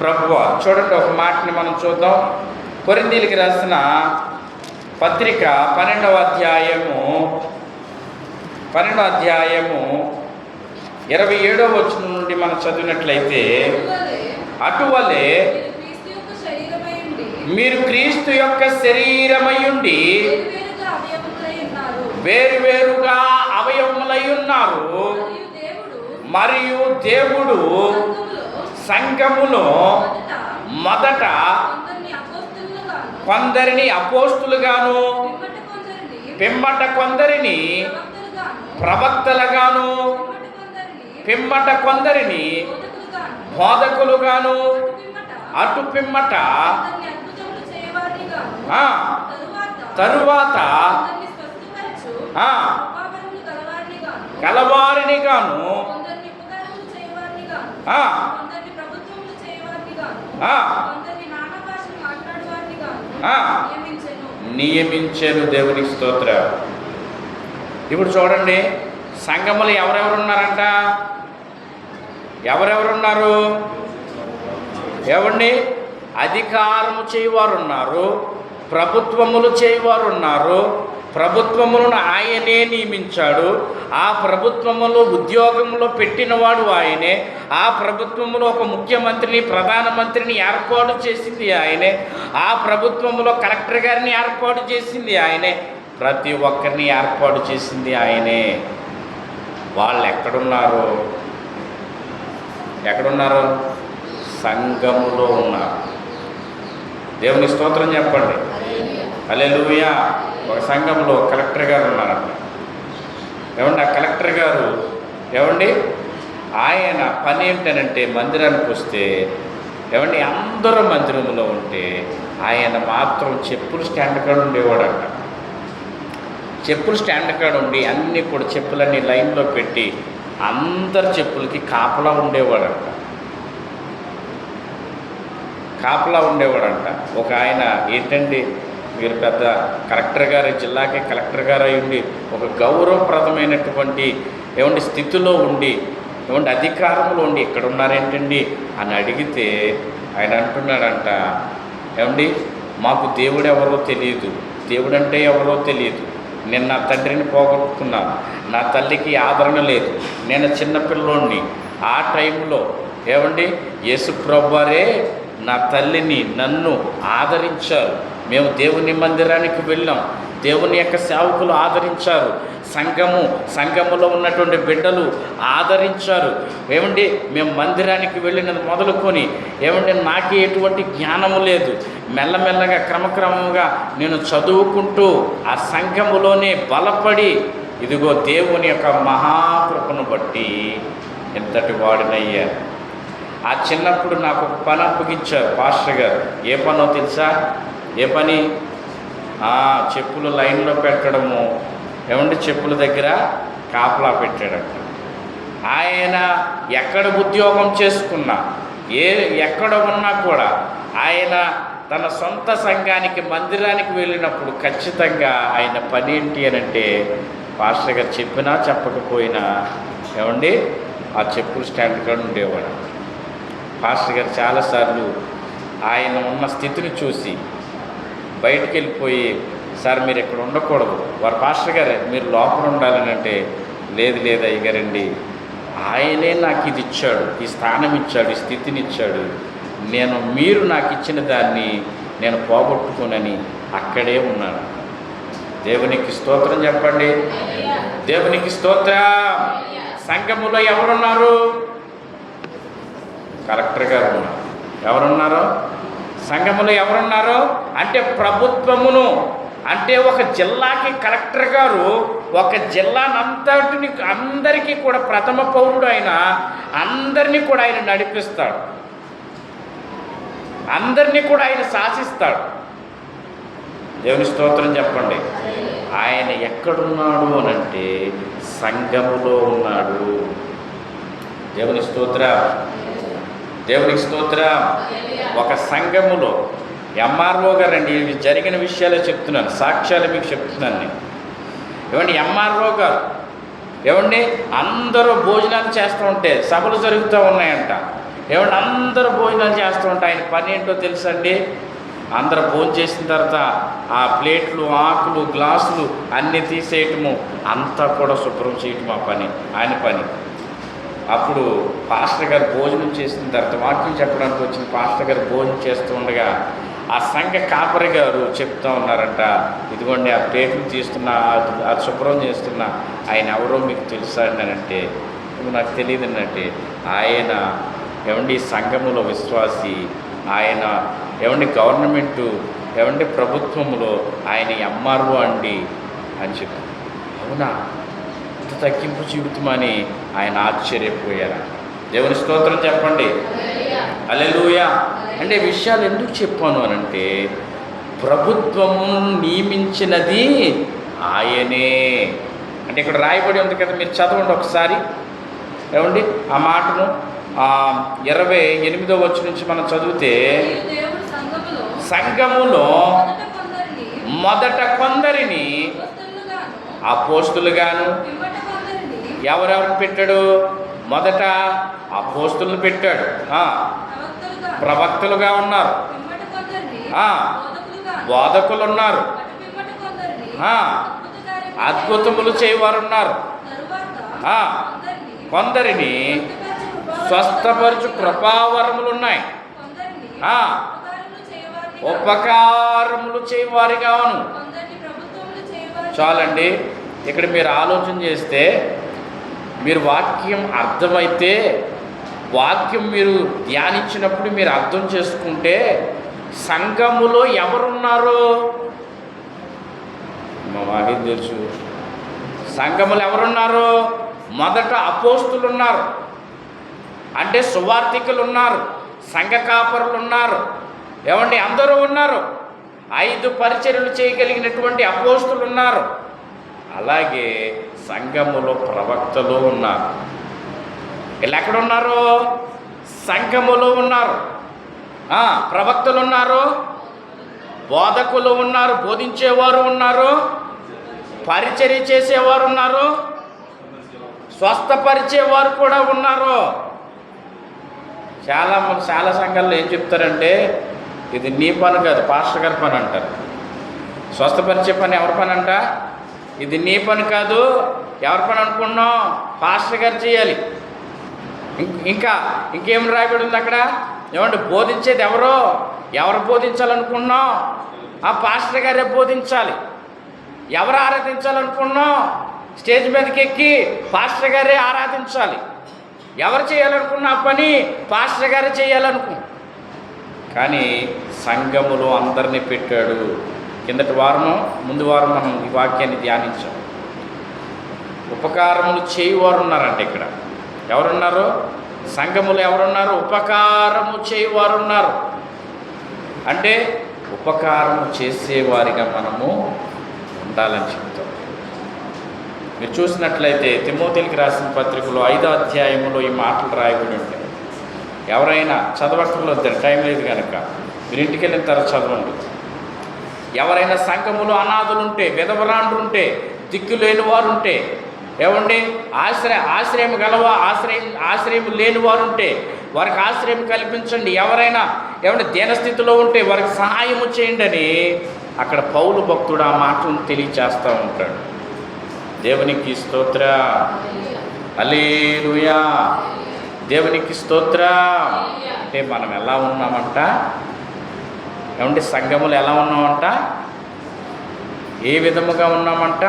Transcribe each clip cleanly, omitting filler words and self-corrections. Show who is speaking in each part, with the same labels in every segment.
Speaker 1: ప్రభువా. చూడండి, ఒక మాటని మనం చూద్దాం. కొరింథీయులకు రాసిన పత్రిక 12వ అధ్యాయము 27వ వచనం నుండి మనం చదివినట్లయితే, అటువలే మీరు క్రీస్తు యొక్క శరీరమయ్యుండి వేరువేరుగా అవయవములై ఉన్నారు, మరియు దేవుడు సంఘములో మొదట కొందరిని అపోస్తులుగాను, పిమ్మట కొందరిని ప్రవక్తలుగాను, పిమ్మట కొందరిని బోధకులుగాను, అటు పిమ్మట తరువాత కలవారిని గాను, నియమించాను. దేవునికి స్తోత్రం. ఇప్పుడు చూడండి, సంఘములు ఎవరెవరున్నారంట? ఎవరెవరున్నారు? ఏమండి? అధికారము చేయవారు ఉన్నారు, ప్రభుత్వములు చేయవారు ఉన్నారు. ప్రభుత్వములను ఆయనే నియమించాడు. ఆ ప్రభుత్వములో ఉద్యోగంలో పెట్టినవాడు ఆయనే. ఆ ప్రభుత్వములో ఒక ముఖ్యమంత్రిని, ప్రధానమంత్రిని ఏర్పాటు చేసింది ఆయనే. ఆ ప్రభుత్వములో కలెక్టర్ గారిని ఏర్పాటు చేసింది ఆయనే. ప్రతి ఒక్కరిని ఏర్పాటు చేసింది ఆయనే. వాళ్ళు ఎక్కడున్నారు? సంఘములో ఉన్నారు. దేవుని స్తోత్రం చెప్పండి. హల్లెలూయా. ఒక సంఘంలో కలెక్టర్ గారు ఉన్నారంట. ఏమండి? ఆ కలెక్టర్ గారు ఆయన పని ఏంటనంటే, మందిరానికి వస్తే అందరూ మందిరంలో ఉంటే ఆయన మాత్రం చెప్పులు స్టాండ్ కాడ ఉండేవాడంట. చెప్పులు స్టాండ్ కాడ ఉండి అన్నీ కూడా చెప్పులన్నీ లైన్లో పెట్టి అందరి చెప్పులకి కాపలా ఉండేవాడంట. ఒక ఆయన ఏంటండి, మీరు పెద్ద కలెక్టర్ గారు, జిల్లాకి కలెక్టర్ గారు అయ్యుండి ఒక గౌరవప్రదమైనటువంటి స్థితిలో ఉండి అధికారంలో ఉండి ఇక్కడ ఉన్నారేంటండి అని అడిగితే ఆయన అంటున్నాడంట, మాకు దేవుడు ఎవరో తెలియదు, దేవుడంటే ఎవరో తెలియదు. నేను నా తండ్రిని పోగొట్టుకున్నాను, నా తల్లికి ఆదరణ లేదు, నేను చిన్నపిల్లోడిని. ఆ టైంలో యేసు ప్రభువారే నా తల్లిని, నన్ను ఆదరించారు. మేము దేవుని మందిరానికి వెళ్ళాం, దేవుని యొక్క సేవకులు ఆదరించారు, సంఘములో ఉన్నటువంటి బిడ్డలు ఆదరించారు. మేము మందిరానికి వెళ్ళినది మొదలుకొని నాకు ఎటువంటి జ్ఞానము లేదు. మెల్లమెల్లగా క్రమక్రమంగా నేను చదువుకుంటూ ఆ సంఘములోనే బలపడి, ఇదిగో దేవుని యొక్క మహాకృపను బట్టి ఎంతటి వాడినయ్యా. ఆ చిన్నప్పుడు నాకు ఒక పని అప్పగించారు పాస్టర్ గారు. ఏ పనో తెలుసా? ఏ పని? చెప్పులు లైన్లో పెట్టడము. చెప్పుల దగ్గర కాపలా పెట్టాడట. ఆయన ఎక్కడ ఉద్యోగం చేసుకున్నా, ఎక్కడ ఉన్నా కూడా ఆయన తన సొంత సంఘానికి, మందిరానికి వెళ్ళినప్పుడు ఖచ్చితంగా ఆయన పని ఏంటి అనంటే, పాస్టర్ గారు చెప్పినా చెప్పకపోయినా ఆ చెప్పులు స్టాండ్ కాడ ఉండేవాడు. పాస్టర్ గారు చాలాసార్లు ఆయన ఉన్న స్థితిని చూసి బయటికి వెళ్ళిపోయి, సార్ మీరు ఇక్కడ ఉండకూడదు, వారు పాస్టర్ గారే మీరు లోపల ఉండాలని అంటే, లేదు అయ్యగారండి, ఆయనే నాకు ఇది ఇచ్చాడు, ఈ స్థానం ఇచ్చాడు, ఈ స్థితిని ఇచ్చాడు, మీరు నాకు ఇచ్చిన దాన్ని నేను పోగొట్టుకోనని అక్కడే ఉన్నాను. దేవునికి స్తోత్రం చెప్పండి. దేవునికి స్తోత్రం. సంఘములో ఎవరున్నారు? కలెక్టర్ గారు ఉన్నారు. ఎవరున్నారు? సంఘములో ఎవరున్నారు అంటే ప్రభుత్వమును, అంటే ఒక జిల్లాకి కలెక్టర్ గారు ఒక జిల్లానంతటిని, అందరికీ కూడా ప్రథమ పౌరుడు ఆయన, అందరినీ కూడా ఆయన నడిపిస్తాడు, అందరినీ కూడా ఆయన శాసిస్తాడు. దేవుని స్తోత్రం చెప్పండి. ఆయన ఎక్కడున్నాడు అనంటే సంఘములో ఉన్నాడు. దేవుని స్తోత్రం. దేవునికి స్తోత్రం. ఒక సంఘములో ఎంఆర్ఓ గారండి, ఇవి జరిగిన విషయాలే చెప్తున్నాను, సాక్ష్యాలు మీకు చెప్తున్నాను నేను. ఎంఆర్ఓ గారు అందరూ భోజనాలు చేస్తూ ఉంటే, సభలు జరుగుతూ ఉన్నాయంట. ఏమంటే అందరూ భోజనాలు చేస్తూ ఉంటారు. ఆయన పని ఏంటో తెలుసండి, అందరూ భోజనం చేసిన తర్వాత ఆ ప్లేట్లు, ఆకులు, గ్లాసులు అన్నీ తీసేయటము, అంతా కూడా శుభ్రం చేయటం ఆ పని, ఆయన పని. అప్పుడు పాస్టర్ గారు భోజనం చేసిన తర్వాత, వాక్యం చెప్పడానికి వచ్చిన పాస్టర్ గారు భోజనం చేస్తూ ఉండగా ఆ సంఘ కాపరి గారు చెప్తా ఉన్నారంట, ఇదిగోండి ఆ ప్లేట్లు తీస్తున్నా, అది శుభ్రం చేస్తున్నా ఆయన ఎవరో మీకు తెలుసా అంటే, నాకు తెలియదు అంటే, ఆయన ఏమండి సంఘములో విశ్వాసి, ఆయన ఏమండి గవర్నమెంటు, ఏమండి ప్రభుత్వంలో ఆయన ఎంఆర్ఓ అండి అని చెప్పి. అవునా, ఇంత తగ్గింపు జీవితమని ఆయన ఆశ్చర్యపోయారు. దేవుని స్తోత్రం చెప్పండి, హల్లెలూయా. అంటే విషయాలు ఎందుకు చెప్పాను అనంటే, ప్రభుత్వము నియమించినది ఆయనే. అంటే ఇక్కడ రాయబడి ఉంది కదా, మీరు చదవండి ఒకసారి. ఏమండి ఆ మాటను 28వ వచనం నుంచి మనం చదివితే, సంఘములో మొదట కొందరిని అపోస్తులుగాను, ఎవరెవరు పెట్టాడు? మొదట అపోస్తులను పెట్టాడు, ప్రవక్తలుగా ఉన్నారు, బోధకులు ఉన్నారు, అద్భుతములు చేయవారు ఉన్నారు, కొందరిని స్వస్థపరచు కృపావరములు ఉన్నాయి, ఉపకారములు చేయవారిగా ఉను. చాలండి. ఇక్కడ మీరు ఆలోచన చేస్తే, మీరు వాక్యం అర్థమైతే, వాక్యం మీరు ధ్యానించినప్పుడు మీరు అర్థం చేసుకుంటే, సంఘములో ఎవరున్నారు? మాకు తెలుసు. సంఘములు ఎవరున్నారు? మొదట అపోస్తులు ఉన్నారు, అంటే సువార్థికులు ఉన్నారు, సంఘ కాపరులు ఉన్నారు, ఏమండి అందరూ ఉన్నారు. 5 పరిచర్యలు చేయగలిగినటువంటి అపోస్తులు ఉన్నారు. అలాగే సంఘములో ప్రవక్తలు ఉన్నారు. వీళ్ళు ఎక్కడ ఉన్నారు? సంఘములో ఉన్నారు. ప్రవక్తలు ఉన్నారు, బోధకులు ఉన్నారు, బోధించేవారు ఉన్నారు, పరిచర్య చేసేవారు ఉన్నారు, స్వస్థపరిచేవారు కూడా ఉన్నారు. చాలా సంఘాల్లో ఏం చెప్తారంటే, ఇది నీ పని కాదు, పాస్టర్ గారి పని అంటారు. స్వస్థపరిచే పని ఎవరి పని అంట? ఇది నీ పని కాదు, ఎవరి పని అనుకున్నాం? పాస్టర్ గారు చేయాలి. ఇంకేం రాయబడి ఉంది అక్కడ? ఏమంటే బోధించేది ఎవరు బోధించాలనుకున్నాం? ఆ పాస్టర్ గారే బోధించాలి. ఎవరు ఆరాధించాలనుకున్నాం? స్టేజ్ మీదకి ఎక్కి పాస్టర్ గారే ఆరాధించాలి. ఎవరు చేయాలనుకున్న పని పాస్టర్ గారే చేయాలనుకున్నాం. కానీ సంఘములో అందరినీ పెట్టాడు. ముందు వారం మనం ఈ వాక్యాన్ని ధ్యానించాం. ఉపకారములు చేయువారు ఉన్నారంటే ఇక్కడ ఎవరున్నారు? సంఘములు ఎవరున్నారు? ఉపకారము చేయువారు ఉన్నారు. అంటే ఉపకారము చేసేవారిగా మనము ఉండాలని చెప్తాం. మీరు చూసినట్లయితే తిమోతికి రాసిన పత్రికలో 5వ అధ్యాయంలో ఈ మాటలు రాయబడి ఉంటాయి. ఎవరైనా చదవక్కర్లేదు, టైం లేదు కనుక మీరు ఇంటికి వెళ్ళిన తర్వాత చదవండి. ఎవరైనా సంఘములో అనాథులుంటే, విధవరాండ్రుంటే, దిక్కు లేని వారు ఉంటే, ఏమండి ఆశ్రయం లేని వారు ఉంటే వారికి ఆశ్రయం కల్పించండి. ఎవరైనా దీనస్థితిలో ఉంటే వారికి సహాయము చేయండి అని అక్కడ పౌలు భక్తుడు ఆ మాటను తెలియచేస్తూ ఉంటాడు. దేవునికి స్తోత్ర, హల్లెలూయా, దేవునికి స్తోత్ర. అంటే మనం ఎలా ఉన్నామంట? సంఘములు ఎలా ఉన్నామంట? ఏ విధముగా ఉన్నామంట?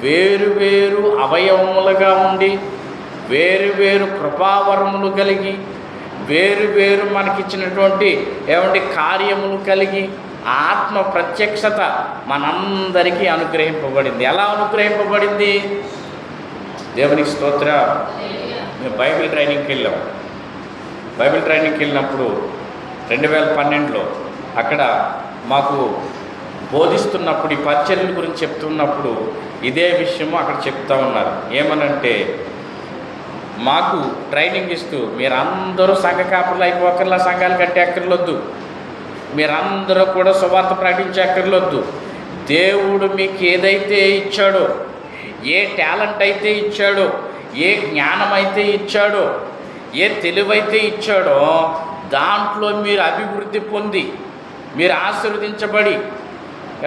Speaker 1: వేరు అవయవములుగా ఉండి, వేరు కృపావరములు కలిగి, వేరు మనకిచ్చినటువంటి కార్యములు కలిగి, ఆత్మ ప్రత్యక్షత మనందరికీ అనుగ్రహింపబడింది. ఎలా అనుగ్రహింపబడింది? దేవునికి స్తోత్ర. మేము బైబిల్ ట్రైనింగ్కి వెళ్ళాం. బైబిల్ ట్రైనింగ్కి వెళ్ళినప్పుడు 2012లో అక్కడ మాకు బోధిస్తున్నప్పుడు, ఈ పరిచర్యల గురించి చెప్తున్నప్పుడు ఇదే విషయము అక్కడ చెప్తా ఉన్నారు. ఏమనంటే, మాకు ట్రైనింగ్ ఇస్తూ మీరందరూ సంఘ కాపులు అయిపోకర్లా, సంఘాలు కట్టే అక్కర్లొద్దు, మీరందరూ కూడా సువార్త ప్రకటించే అక్కర్లొద్దు. దేవుడు మీకు ఏదైతే ఇచ్చాడో, ఏ టాలెంట్ అయితే ఇచ్చాడో, ఏ జ్ఞానం అయితే ఇచ్చాడో, ఏ తెలివైతే ఇచ్చాడో దాంట్లో మీరు అభివృద్ధి పొంది, మీరు ఆశీర్వదించబడి,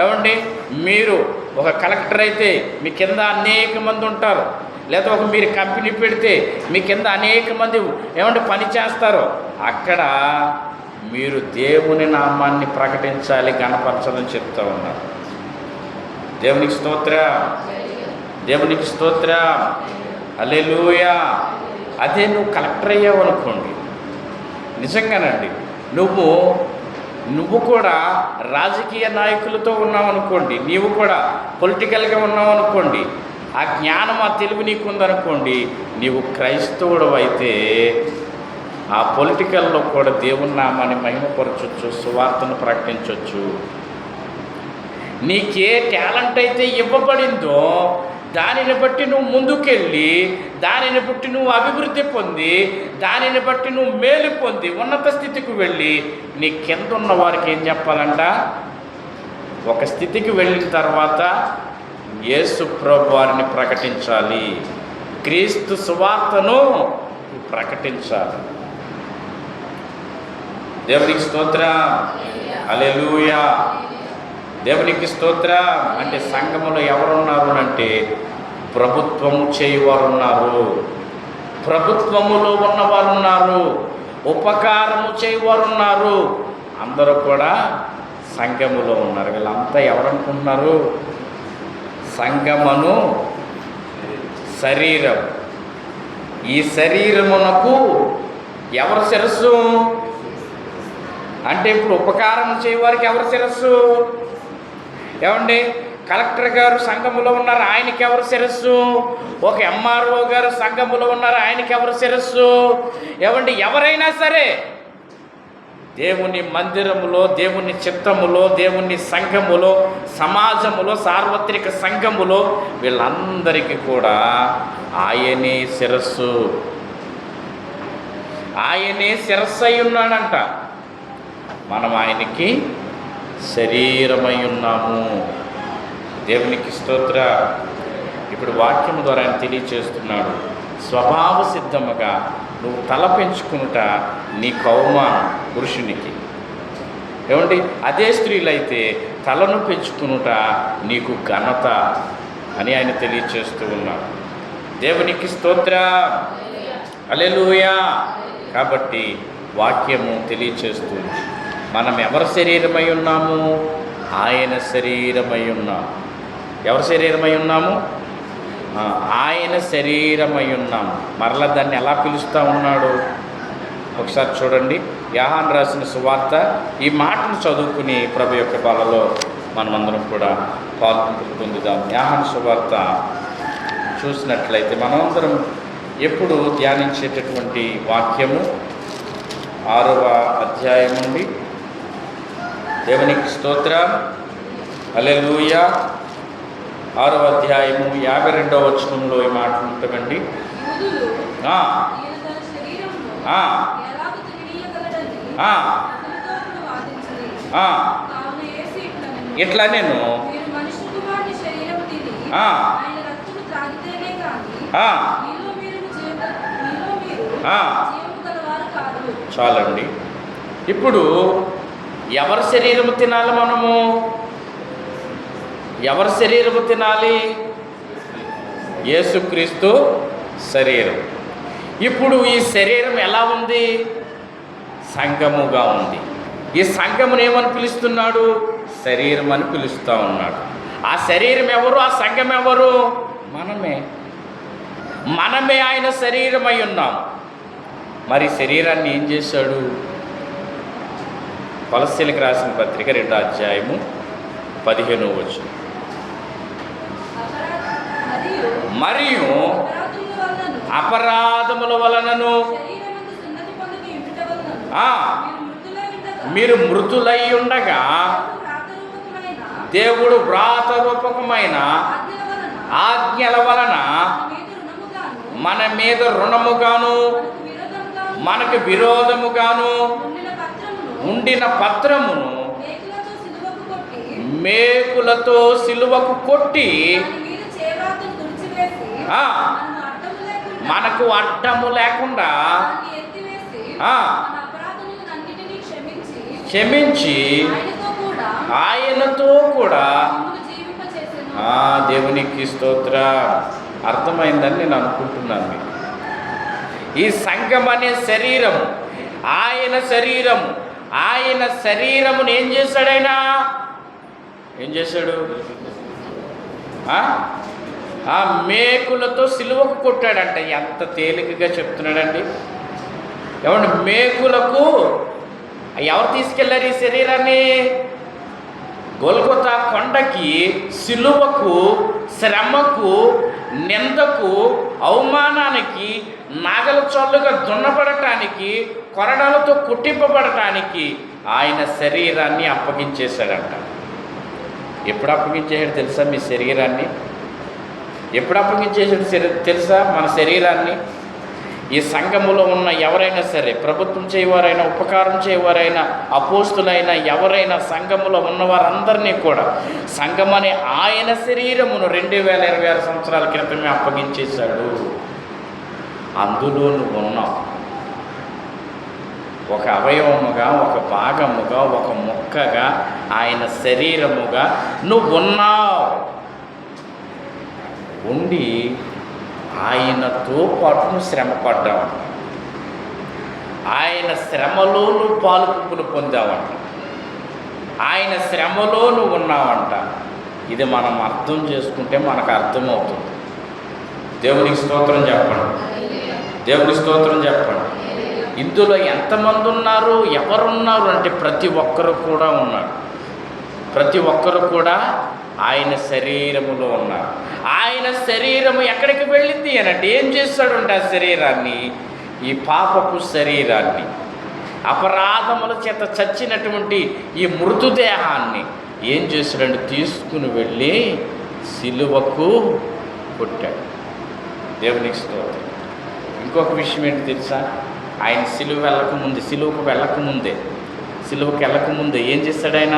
Speaker 1: ఏమండి మీరు ఒక కలెక్టర్ అయితే మీ కింద అనేక మంది ఉంటారు, లేదా ఒక మీరు కంపెనీ పెడితే మీ కింద అనేక మంది ఏమంటే పని చేస్తారు. అక్కడ మీరు దేవుని నామాన్ని ప్రకటించాలి, గణపరచాలని చెప్తూ ఉన్నారు. దేవునికి స్తోత్రం, దేవునికి స్తోత్రం, హల్లెలూయా. అదే నువ్వు కలెక్టర్ అయ్యావు అనుకోండి, నిజంగానండి నువ్వు కూడా రాజకీయ నాయకులతో ఉన్నావు అనుకోండి, నీవు కూడా పొలిటికల్గా ఉన్నావు అనుకోండి, ఆ జ్ఞానం ఆ తెలివి నీకు ఉందనుకోండి, నీవు క్రైస్తవుడు అయితే ఆ పొలిటికల్లో కూడా దేవుని నామాన్ని మహిమపరచవచ్చు, సువార్తను ప్రకటించవచ్చు. నీకే టాలెంట్ అయితే ఇవ్వబడిందో దానిని బట్టి నువ్వు ముందుకెళ్ళి, దానిని బట్టి నువ్వు అభివృద్ధి పొంది, దానిని బట్టి నువ్వు మేలు పొంది ఉన్నత స్థితికి వెళ్ళి నీ కింద ఉన్న వారికి ఏం చెప్పాలంట? ఒక స్థితికి వెళ్ళిన తర్వాత యేసు ప్రభు వారిని ప్రకటించాలి, క్రీస్తు సువార్తను ప్రకటించాలి. దేవునికి స్తోత్రం, హల్లెలూయా. దేవునికి స్తోత్రం. అంటే సంఘములో ఎవరున్నారు అంటే ప్రభుత్వము చేయువారు ఉన్నారు, ప్రభుత్వములో ఉన్నవారు ఉన్నారు, ఉపకారము చేయువారు ఉన్నారు. అందరూ కూడా సంఘములో ఉన్నారు. వీళ్ళంతా ఎవరనుకుంటున్నారు? సంఘమును శరీరం. ఈ శరీరమునకు ఎవరు శిరస్సు అంటే ఇప్పుడు ఉపకారం చేయవారికి ఎవరు శిరస్సు? ఏమండి, కలెక్టర్ గారు సంఘములో ఉన్నారు, ఆయనకి ఎవరు శిరస్సు? ఒక ఎంఆర్ఓ గారు సంఘములో ఉన్నారు, ఆయనకి ఎవరు శిరస్సు? ఏమండి, ఎవరైనా సరే దేవుని మందిరములో, దేవుని చిత్తములో, దేవుని సంఘములో, సమాజములో, సార్వత్రిక సంఘములో వీళ్ళందరికీ కూడా ఆయనే శిరస్సు, ఆయనే శిరస్సు అయి ఉన్నాడంట. మనం ఆయనకి శరీరమై ఉన్నాము. దేవునికి స్తోత్ర. ఇప్పుడు వాక్యం ద్వారా ఆయన తెలియచేస్తున్నాడు, స్వభావ సిద్ధముగా నువ్వు తల పెంచుకునుట నీకు అవమానం పురుషునికి. ఏమండి, అదే స్త్రీలైతే తలను పెంచుకునుట నీకు ఘనత అని ఆయన తెలియచేస్తూ ఉన్నాడు. దేవునికి స్తోత్ర, హల్లెలూయా. కాబట్టి వాక్యము తెలియచేస్తుంది, మనం ఎవరి శరీరమై ఉన్నాము? ఆయన శరీరమై ఉన్నాము. ఎవరి శరీరమై ఉన్నాము? ఆయన శరీరమై ఉన్నాము. మరలా దాన్ని ఎలా పిలుస్తూ ఉన్నాడు ఒకసారి చూడండి. యోహాను రాసిన సువార్త ఈ మాటను చదువుకుని ప్రభు యొక్క బలలో మనమందరం కూడా పాల్గొంటూ పొందుదాం. యోహాను సువార్త చూసినట్లయితే మనమందరం ఎప్పుడు ధ్యానించేటటువంటి వాక్యము 6వ అధ్యాయం నుండి. దేవునికి స్తోత్రం, హల్లెలూయా. 6వ అధ్యాయము 52వ వచనంలో ఈ మాట ఉంటుందండి. ఇట్లా నేను చాలండి. ఇప్పుడు ఎవరి శరీరము తినాలి? మనము ఎవరి శరీరము తినాలి? యేసుక్రీస్తు శరీరం. ఇప్పుడు ఈ శరీరం ఎలా ఉంది? సంఘముగా ఉంది. ఈ సంఘమును ఏమని పిలుస్తున్నాడు? శరీరం అని పిలుస్తూ ఉన్నాడు. ఆ శరీరం ఎవరు? ఆ సంఘం ఎవరు? మనమే ఆయన శరీరమై ఉన్నాం. మరి శరీరాన్ని ఏం చేశాడు? కొలస్సీలకు రాసిన పత్రిక 2వ అధ్యాయము 15వ వచనం. మరియు అపరాధముల వలనను మీరు మృతులై ఉండగా దేవుడు వ్రాత రూపకమైన ఆజ్ఞల వలన మన మీద రుణముగాను మనకు విరోధముగాను ఉండిన పత్రమును మేకులతో సిలువకు కొట్టి మనకు అడ్డము లేకుండా క్షమించి ఆయనతో కూడా దేవునికి స్తోత్ర. అర్థమైందని నేను అనుకుంటున్నాను. మీకు ఈ సంఘం అనే శరీరము ఆయన శరీరము. ఆయన శరీరమును ఏం చేశాడు? ఆయన ఏం చేశాడు? ఆ మేకులతో సిలువకు కొట్టాడంట. ఎంత తేలికగా చెప్తున్నాడండి. ఏమంటే మేకులకు ఎవరు తీసుకెళ్లారు ఈ శరీరాన్ని? గొల్గొతా కొండకి, సిలువకు, శ్రమకు, నిందకు, అవమానానికి, నాగల చొల్లుగా దున్నపడటానికి, కొరడాలతో కుట్టింపబడటానికి ఆయన శరీరాన్ని అప్పగించేశాడంట. ఎప్పుడు అప్పగించేసాడు తెలుసా? మీ శరీరాన్ని ఎప్పుడు అప్పగించేసాడు తెలుసా? మన శరీరాన్ని. ఈ సంఘములో ఉన్న ఎవరైనా సరే, ప్రభుత్వం చేయవారైనా, ఉపకారం చేయవారైనా, అపోస్తులైనా, ఎవరైనా సంఘములో ఉన్నవారందరినీ కూడా సంఘం అనే ఆయన శరీరమును 2026 సంవత్సరాల క్రితమే అప్పగించేశాడు. అందులో నువ్వు ఉన్నావు. ఒక అవయవముగా, ఒక భాగముగా, ఒక ముక్కగా, ఆయన శరీరముగా నువ్వు ఉన్నావు. ఉండి ఆయనతో పాటు నువ్వు శ్రమ పడ్డావంట. ఆయన శ్రమలో నువ్వు పాలు పువ్వులు పొందావంట. ఆయన శ్రమలో నువ్వు ఉన్నావంట. ఇది మనం అర్థం చేసుకుంటే మనకు అర్థమవుతుంది. దేవునికి స్తోత్రం చెప్పండి. దేవునికి స్తోత్రం చెప్పండి. ఇందులో ఎంతమంది ఉన్నారు? ఎవరున్నారు అంటే ప్రతి ఒక్కరు కూడా ఉన్నారు. ప్రతి ఒక్కరు కూడా ఆయన శరీరములో ఉన్నారు. ఆయన శరీరము ఎక్కడికి వెళ్ళింది అనంటే ఏం చేస్తాడంటే ఆ శరీరాన్ని, ఈ పాపపు శరీరాన్ని, అపరాధముల చేత చచ్చినటువంటి ఈ మృతదేహాన్ని ఏం చేశాడంటే తీసుకుని వెళ్ళి సిలువకు కొట్టాడు. దేవునికి స్తోత్రం. ఇంకొక విషయం ఏంటి తెలుసా? ఆయన సిలువకు వెళ్ళకముందే ఏం చేస్తాడు ఆయన?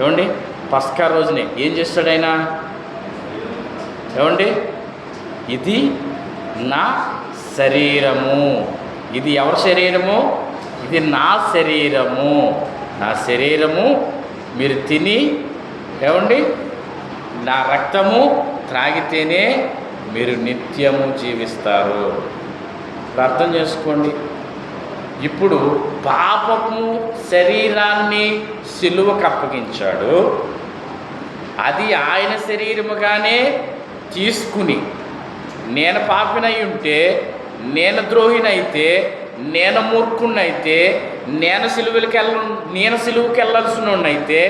Speaker 1: ఏమండి, పస్కా రోజునే ఏం చేస్తాడు ఆయన? ఏమండి, ఇది నా శరీరము. ఇది ఎవరి శరీరము? ఇది నా శరీరము. నా శరీరము మీరు తిని, ఏమండి, నా రక్తము త్రాగితేనే మీరు నిత్యము జీవిస్తారు. అర్థం చేసుకోండి. ఇప్పుడు పాపము శరీరాన్ని సిలువకు అప్పగించాడు. అది ఆయన శరీరముగానే తీసుకుని, నేను పాపినై ఉంటే, నేను ద్రోహినైతే, నేను మూర్ఖున్నైతే, నేను సిలువుకి వెళ్ళాల్సినోడినైతే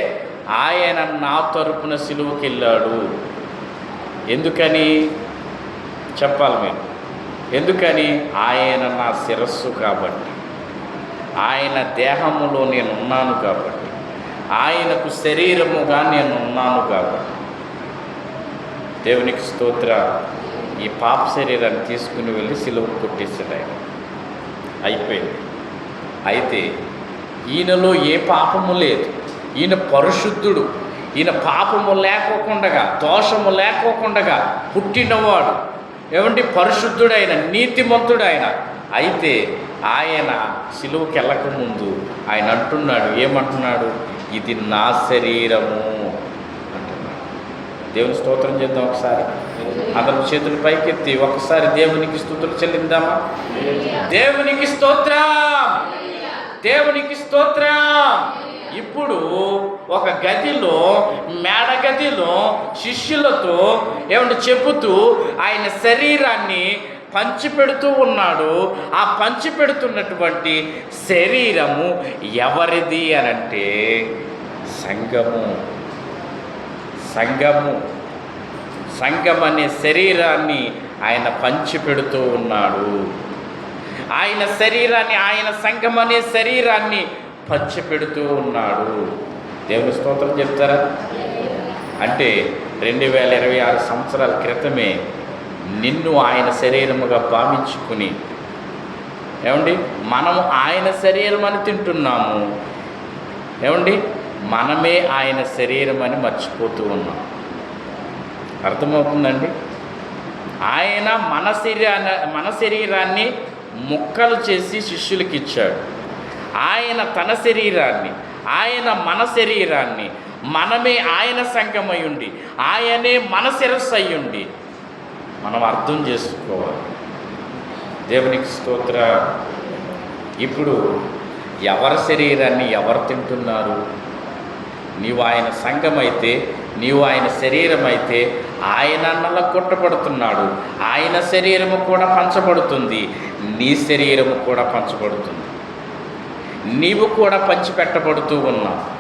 Speaker 1: ఆయన నా తరపున సిలువకి వెళ్ళాడు. ఎందుకని చెప్పాలి మీరు? ఎందుకని? ఆయన నా శిరస్సు కాబట్టి, ఆయన దేహములో నేను ఉన్నాను కాబట్టి, ఆయనకు శరీరముగా నేను ఉన్నాను కాబట్టి. దేవునికి స్తోత్ర. ఈ పాప శరీరాన్ని తీసుకుని వెళ్ళి సిలువకు కొట్టేసాడు ఆయన. అయిపోయింది. అయితే ఈయనలో ఏ పాపము లేదు. ఈయన పరిశుద్ధుడు. ఈయన పాపము లేకోకుండా, దోషము లేకోకుండా పుట్టినవాడు. ఏమంటే పరిశుద్ధుడైన, నీతిమంతుడైన. అయితే ఆయన సిలువకి వెళ్ళకముందు ఆయన అంటున్నాడు, ఏమంటున్నాడు? ఇది నా శరీరము అంటున్నాడు. దేవుని స్తోత్రం చేద్దాం ఒకసారి. అందరం చేతులు పైకెత్తి ఒకసారి దేవునికి స్తుతులు చెల్లిద్దామా? దేవునికి స్తోత్రం, దేవునికి స్తోత్రం. ఇప్పుడు ఒక గదిలో, మేడ గదిలో శిష్యులతో ఏమంటే చెబుతూ ఆయన శరీరాన్ని పంచిపెడుతూ ఉన్నాడు. ఆ పంచిపెడుతున్నటువంటి శరీరము ఎవరిది అనంటే సంఘము. సంఘం అనే శరీరాన్ని ఆయన పంచిపెడుతూ ఉన్నాడు. ఆయన శరీరాన్ని, ఆయన సంఘం అనే శరీరాన్ని పంచిపెడుతూ ఉన్నాడు. దేవుని స్తోత్రం చెప్తారా? అంటే 2026 సంవత్సరాల క్రితమే నిన్ను ఆయన శరీరముగా భావించుకుని, ఏమండి, మనము ఆయన శరీరం అని తింటున్నాము. ఏమండి, మనమే ఆయన శరీరం అని మర్చిపోతూ ఉన్నాం. అర్థమవుతుందండి? ఆయన మన శరీరాన్ని ముక్కలు చేసి శిష్యులకి ఇచ్చాడు. ఆయన తన శరీరాన్ని, ఆయన మన శరీరాన్ని, మనమే ఆయన సంఘమై ఉండి, ఆయనే మన శిరస్సు అయ్యుండి మనం అర్థం చేసుకోవాలి. దేవునికి స్తోత్ర. ఇప్పుడు ఎవరి శరీరాన్ని ఎవరు తింటున్నారు? నీవు ఆయన సంఘమైతే, నీవు ఆయన శరీరం అయితే ఆయన అన్నలా కొట్టబడుతున్నాడు. ఆయన శరీరము కూడా పంచబడుతుంది, నీ శరీరము కూడా పంచబడుతుంది. నీవు కూడా పంచిపెట్టబడుతూ ఉన్నావు.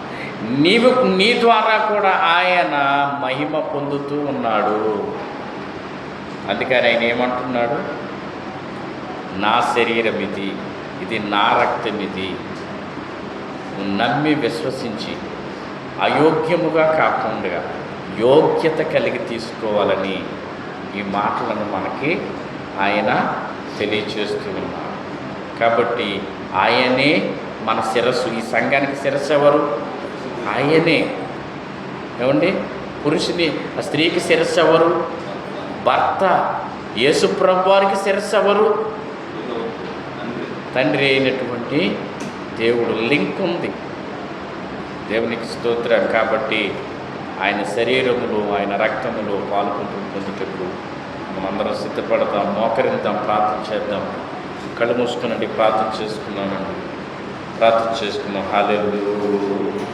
Speaker 1: నీ ద్వారా కూడా ఆయన మహిమ పొందుతూ ఉన్నాడు. అందుకని ఆయన ఏమంటున్నాడు? నా శరీరం ఇది, ఇది నా రక్తం, ఇది నువ్వు నమ్మి విశ్వసించి అయోగ్యముగా కాకుండా యోగ్యత కలిగి తీసుకోవాలని ఈ మాటలను మనకి ఆయన తెలియచేస్తూ ఉన్నారు. కాబట్టి ఆయనే మన శిరస్సు. ఈ సంఘానికి శిరస్సు ఎవరు? ఆయనే. ఏమండి? స్త్రీకి శిరస్సు ఎవరు? భర్త. యేసు ప్రభు వారికి శిరస్సు ఎవరు? తండ్రి అయినటువంటి దేవుడు. లింక్ ఉంది. దేవునికి స్తోత్రం. కాబట్టి ఆయన శరీరములు, ఆయన రక్తములు పొందుటకు మనందరం సిద్ధపడతాం, మోకరిద్దాం, ప్రార్థన చేద్దాం. కళ్ళు మూసుకునండి, ప్రార్థన చేసుకున్నామండి. ప్రార్థన చేసుకున్నాం. హల్లెలూయా.